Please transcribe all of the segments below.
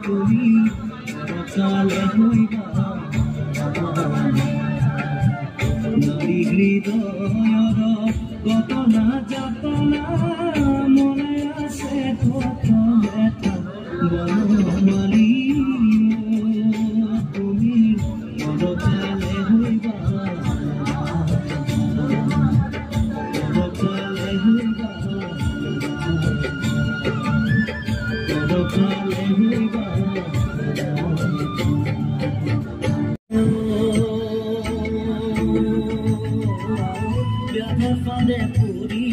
তুমি কালে হইবা নাৰী হৃদয়ৰ কত না যাতনা মনে আছে কত ব্যথা বনমালী তুমি কালে হইবা কালে হইবা কালে হইবা Fade puri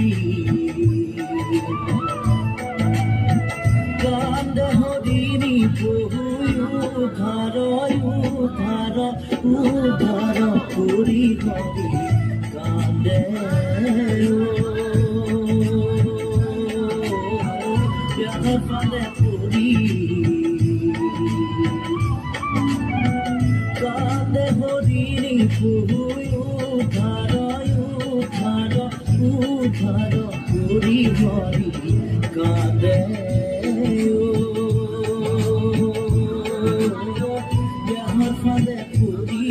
kande hodini puyu dharo puri hodi kande fade puri kande hodini puyu dharo puri hori kade fade puri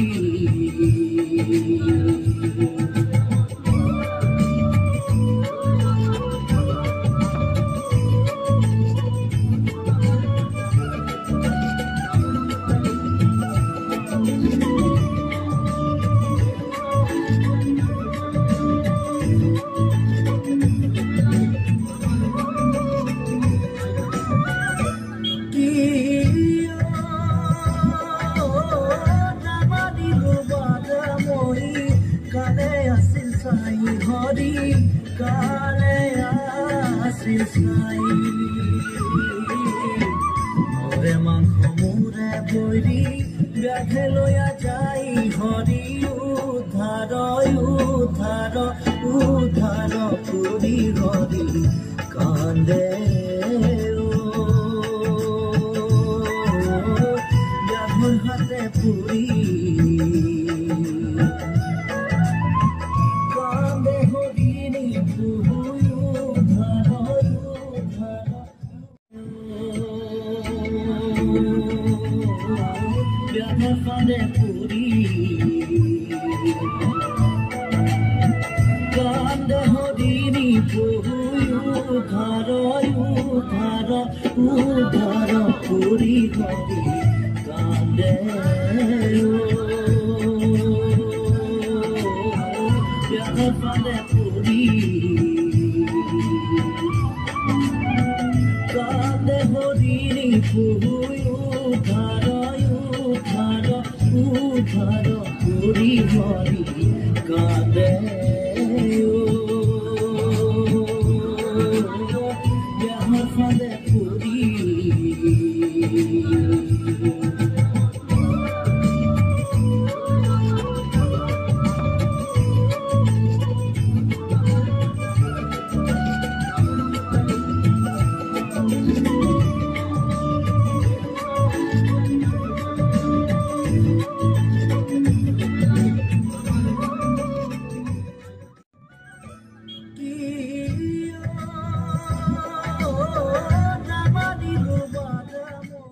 Hori kale asil sai ore mankho mure boiri byadhe loya jai hori udharo puri hori kande byadhon hate puri fade puri kande hodini puyu dharo puri hodi kande fade puri kande hodini puyu dharo puri hori kade